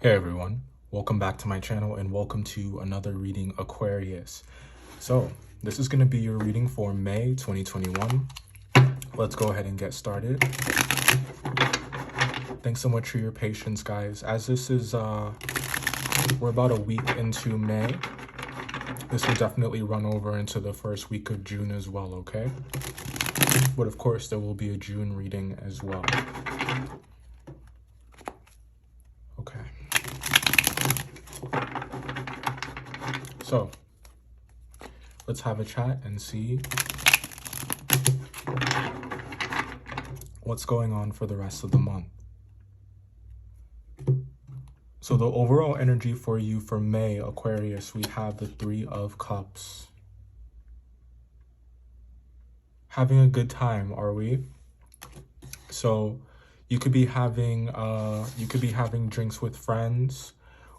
Hey everyone, welcome back to my channel and welcome to another reading, Aquarius. So this is going to be your reading for May 2021. Let's go ahead and get started. Thanks so much for your patience, guys. As this is, we're about a week into May. This will definitely run over into the first week of June as well, okay? But of course, there will be a June reading as well. Okay. So, let's have a chat and see what's going on for the rest of the month. So the overall energy for you for May, Aquarius, we have the Three of Cups. Having a good time, are we? So you could be having drinks with friends,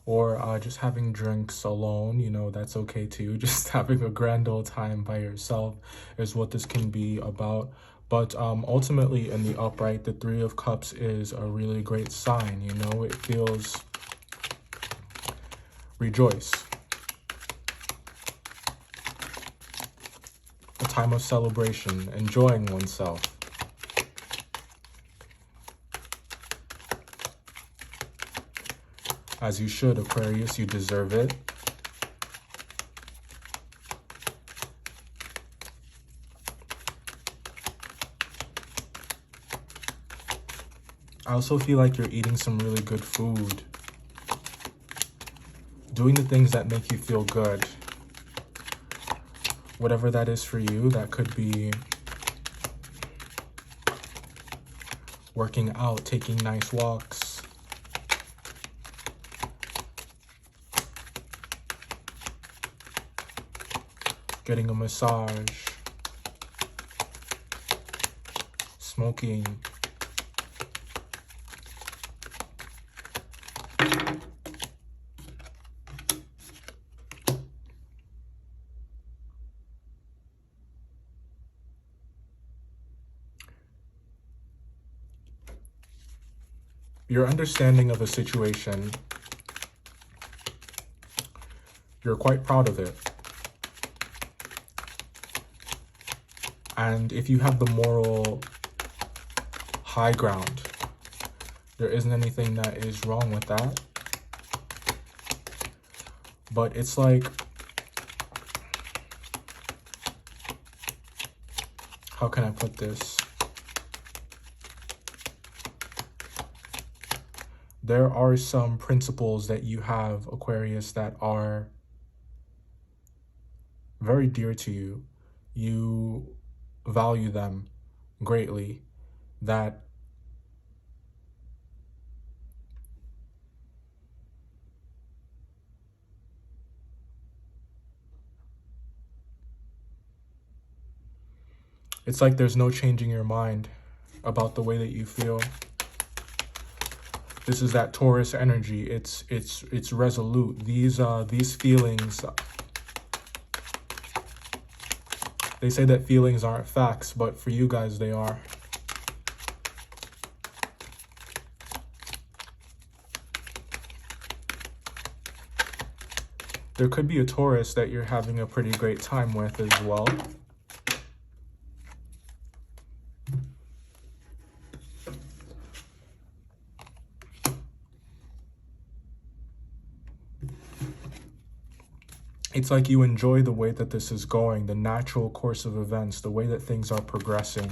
or just having drinks alone. You know, that's okay too. Just having a grand old time by yourself is what this can be about. But ultimately, in the upright, the Three of Cups is a really great sign. You know, it feels rejoice. A time of celebration, enjoying oneself. As you should, Aquarius, you deserve it. I also feel like you're eating some really good food. Doing the things that make you feel good. Whatever that is for you, that could be working out, taking nice walks, getting a massage, smoking. Your understanding of a situation, you're quite proud of it. And if you have the moral high ground, there isn't anything that is wrong with that. But it's like, how can I put this? There are some principles that you have, Aquarius, that are very dear to you. You value them greatly. That it's like there's no changing your mind about the way that you feel. This is that Taurus energy. It's resolute. These feelings, they say that feelings aren't facts, but for you guys, they are. There could be a Taurus that you're having a pretty great time with as well. It's like you enjoy the way that this is going, the natural course of events, the way that things are progressing.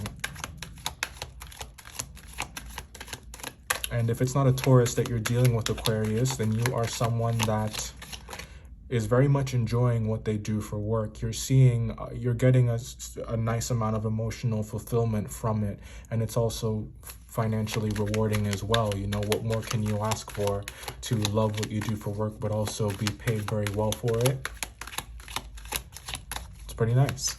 And if it's not a Taurus that you're dealing with, Aquarius, then you are someone that is very much enjoying what they do for work. You're seeing, you're getting a nice amount of emotional fulfillment from it. And it's also financially rewarding as well. You know, what more can you ask for to love what you do for work, but also be paid very well for it? Pretty nice.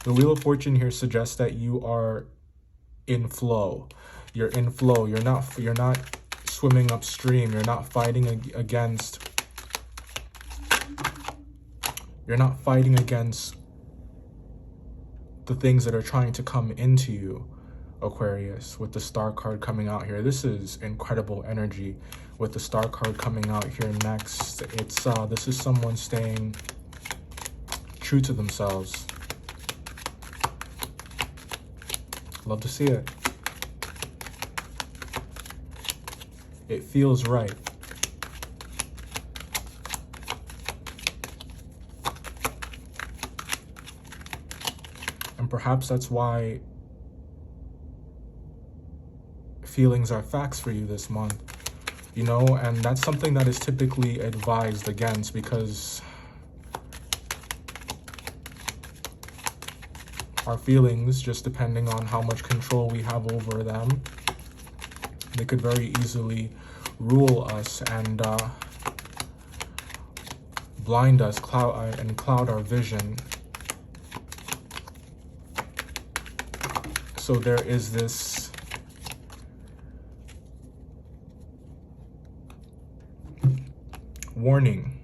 The Wheel of Fortune here suggests that you are in flow. You're in flow. You're not swimming upstream. You're not fighting against the things that are trying to come into you. Aquarius, with the Star card coming out here. This is incredible energy. With the Star card coming out here next, it's this is someone staying true to themselves. Love to see it. It feels right. And perhaps that's why feelings are facts for you this month, you know, and that's something that is typically advised against, because our feelings, just depending on how much control we have over them, they could very easily rule us and blind us, cloud our vision. So there is this warning.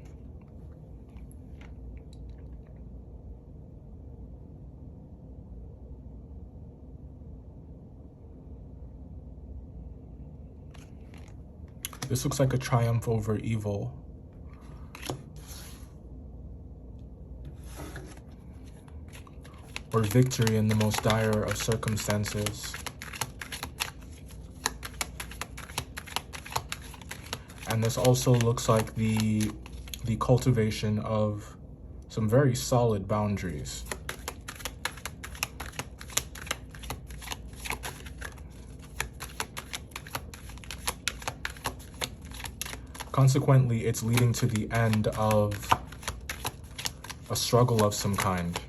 This looks like a triumph over evil. Or victory in the most dire of circumstances. And this also looks like the cultivation of some very solid boundaries. Consequently, it's leading to the end of a struggle of some kind.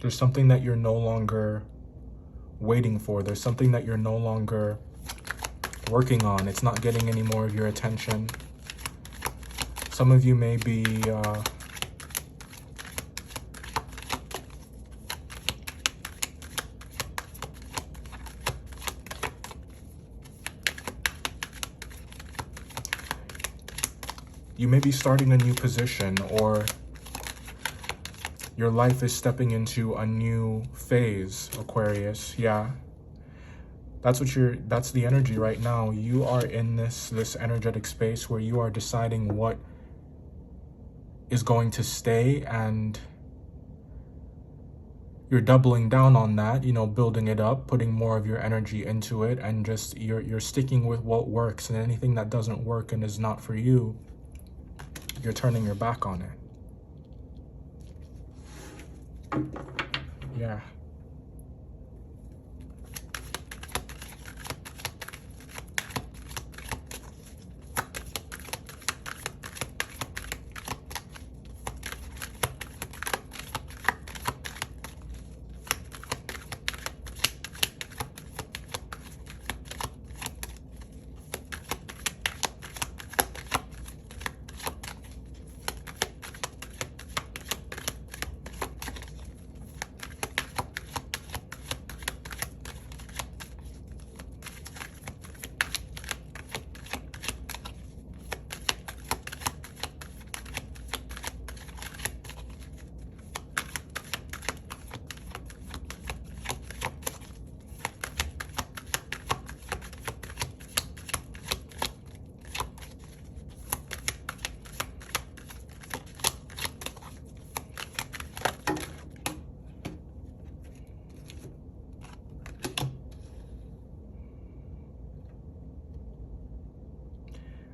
There's something that you're no longer waiting for. There's something that you're no longer working on. It's not getting any more of your attention. Some of you may be starting a new position, or your life is stepping into a new phase, Aquarius. Yeah. That's the energy right now. You are in this energetic space where you are deciding what is going to stay, and you're doubling down on that, you know, building it up, putting more of your energy into it, and just you're sticking with what works, and anything that doesn't work and is not for you, you're turning your back on it. Yeah.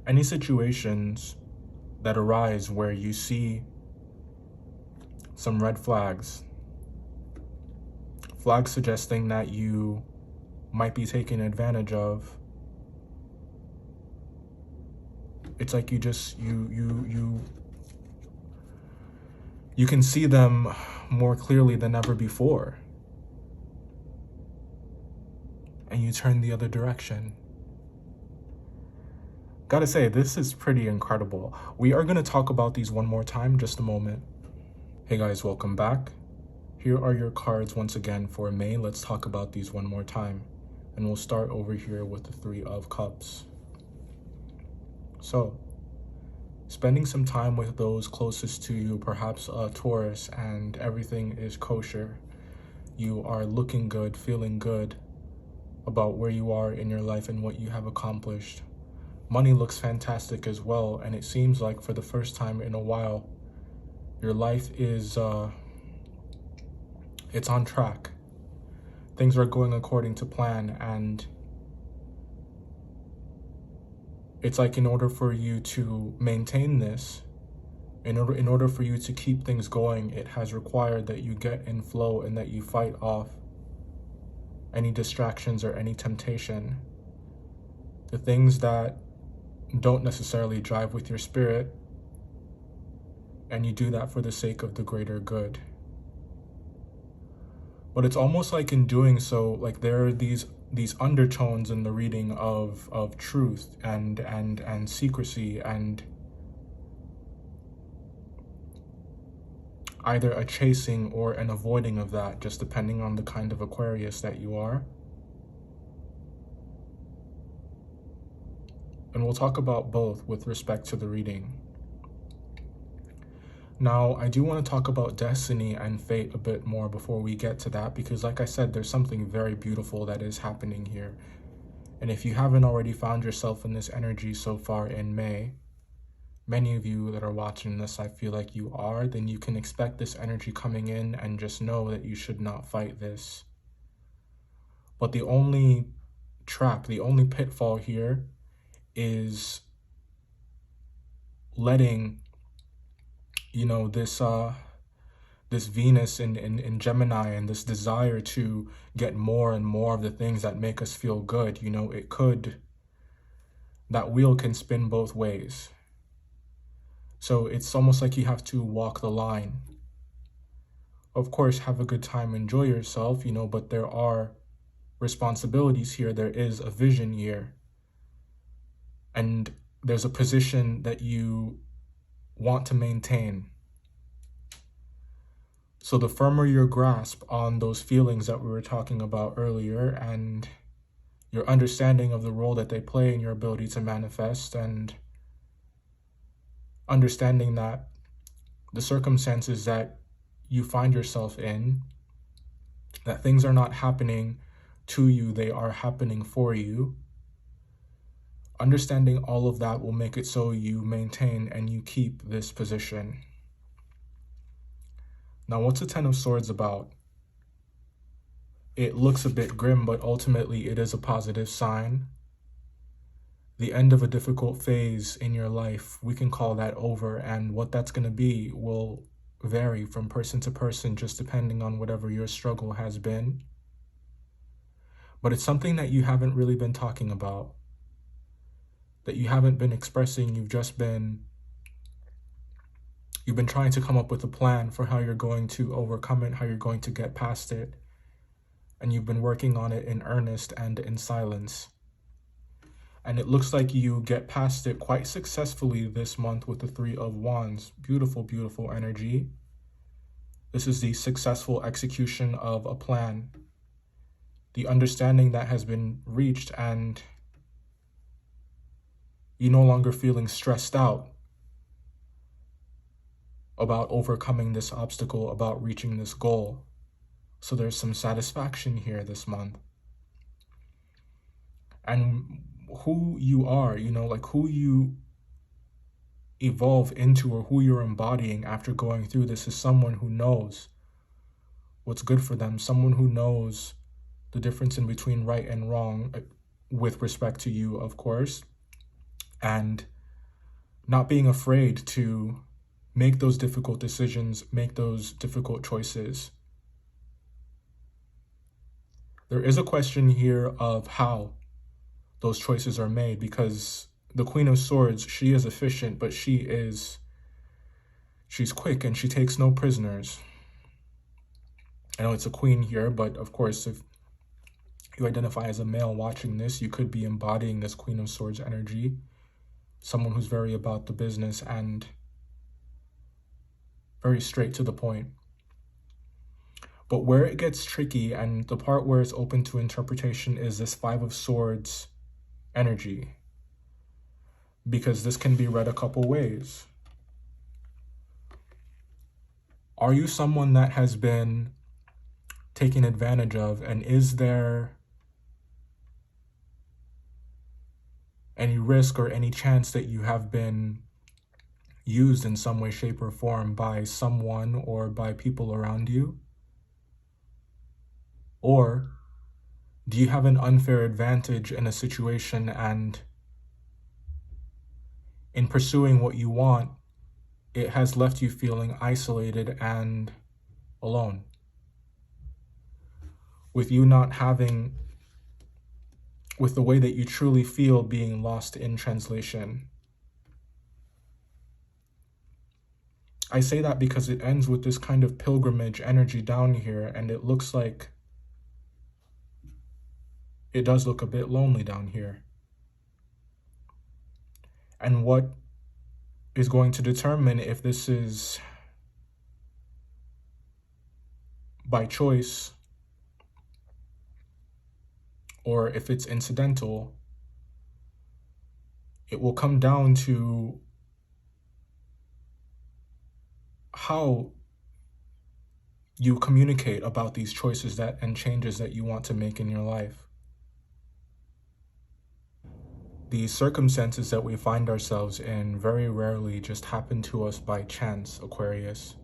Any situations that arise where you see some red flags suggesting that you might be taken advantage of, it's like you can see them more clearly than ever before, and you turn the other direction. Gotta say, this is pretty incredible. We are gonna talk about these one more time, just a moment. Hey guys, welcome back. Here are your cards once again for May. Let's talk about these one more time. And we'll start over here with the Three of Cups. So, spending some time with those closest to you, perhaps a Taurus, and everything is kosher. You are looking good, feeling good about where you are in your life and what you have accomplished. Money looks fantastic as well, and it seems like for the first time in a while, your life is, it's on track. Things are going according to plan, and it's like in order for you to maintain this, in order for you to keep things going, it has required that you get in flow and that you fight off any distractions or any temptation. The things that don't necessarily jive with your spirit, and you do that for the sake of the greater good. But it's almost like in doing so, like there are these undertones in the reading of truth and secrecy, and either a chasing or an avoiding of that, just depending on the kind of Aquarius that you are. And we'll talk about both with respect to the reading. Now, I do want to talk about destiny and fate a bit more before we get to that, because like I said, there's something very beautiful that is happening here. And if you haven't already found yourself in this energy so far in May, many of you that are watching this, I feel like you are, then you can expect this energy coming in and just know that you should not fight this. But the only trap, the only pitfall here is letting this Venus in Gemini and this desire to get more and more of the things that make us feel good, that wheel can spin both ways. So it's almost like you have to walk the line. Of course, have a good time, enjoy yourself, but there are responsibilities here. There is a vision here. And there's a position that you want to maintain. So the firmer your grasp on those feelings that we were talking about earlier, and your understanding of the role that they play in your ability to manifest, and understanding that the circumstances that you find yourself in, that things are not happening to you, they are happening for you. Understanding all of that will make it so you maintain and you keep this position. Now, what's the Ten of Swords about? It looks a bit grim, but ultimately it is a positive sign. The end of a difficult phase in your life, we can call that over, and what that's going to be will vary from person to person, just depending on whatever your struggle has been. But it's something that you haven't really been talking about, that you haven't been expressing. You've been trying to come up with a plan for how you're going to overcome it, how you're going to get past it. And you've been working on it in earnest and in silence. And it looks like you get past it quite successfully this month with the Three of Wands. Beautiful, beautiful energy. This is the successful execution of a plan. The understanding that has been reached, and you're no longer feeling stressed out about overcoming this obstacle, about reaching this goal. So there's some satisfaction here this month. And who you are, who you evolve into, or who you're embodying after going through this, is someone who knows what's good for them, someone who knows the difference in between right and wrong, with respect to you, of course, and not being afraid to make those difficult decisions, make those difficult choices. There is a question here of how those choices are made, because the Queen of Swords, she is efficient, but she's quick and she takes no prisoners. I know it's a queen here, but of course, if you identify as a male watching this, you could be embodying this Queen of Swords energy, someone who's very about the business and very straight to the point. But where it gets tricky and the part where it's open to interpretation is this Five of Swords energy, because this can be read a couple ways. Are you someone that has been taken advantage of, and is there any risk or any chance that you have been used in some way, shape, or form by someone or by people around you? Or do you have an unfair advantage in a situation, and in pursuing what you want, it has left you feeling isolated and alone? With you not having, with the way that you truly feel being lost in translation. I say that because it ends with this kind of pilgrimage energy down here, and it looks like it does look a bit lonely down here. And what is going to determine if this is by choice or if it's incidental, it will come down to how you communicate about these choices and changes that you want to make in your life. These circumstances that we find ourselves in very rarely just happen to us by chance, Aquarius.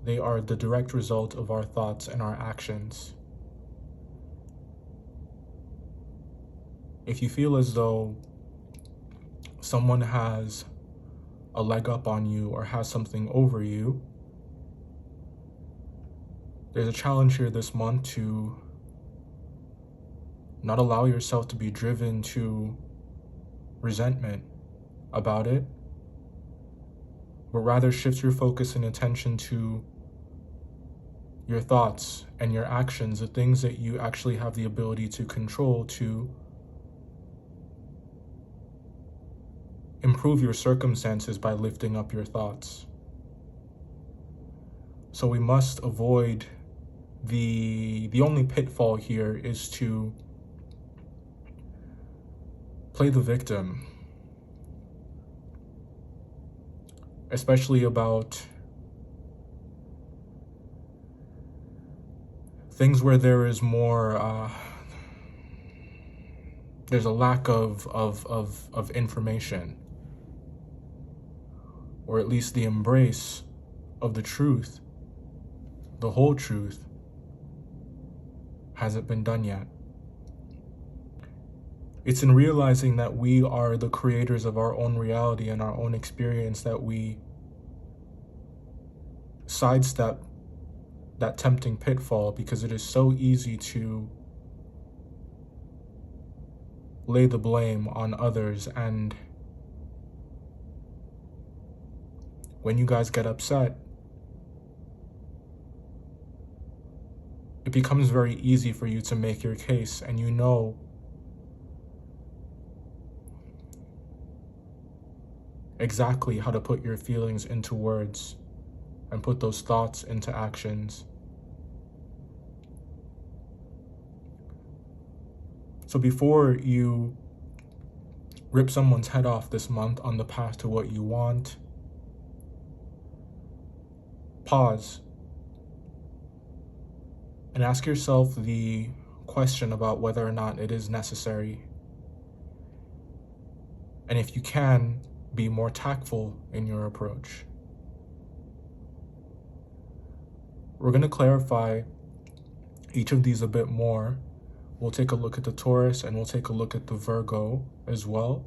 They are the direct result of our thoughts and our actions. If you feel as though someone has a leg up on you or has something over you, there's a challenge here this month to not allow yourself to be driven to resentment about it, but rather shift your focus and attention to your thoughts and your actions, the things that you actually have the ability to control to improve your circumstances by lifting up your thoughts. So we must avoid the only pitfall here is to play the victim, especially about things where there is more, there's a lack of information, or at least the embrace of the truth, the whole truth, hasn't been done yet. It's in realizing that we are the creators of our own reality and our own experience that we sidestep that tempting pitfall, because it is so easy to lay the blame on others. And when you guys get upset, it becomes very easy for you to make your case, and you know exactly how to put your feelings into words and put those thoughts into actions. So before you rip someone's head off this month on the path to what you want, pause and ask yourself the question about whether or not it is necessary. And if you can, be more tactful in your approach. We're going to clarify each of these a bit more. We'll take a look at the Taurus and we'll take a look at the Virgo as well.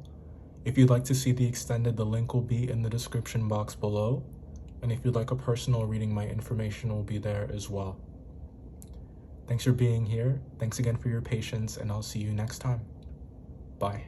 If you'd like to see the extended, the link will be in the description box below. And if you'd like a personal reading, my information will be there as well. Thanks for being here. Thanks again for your patience, and I'll see you next time. Bye.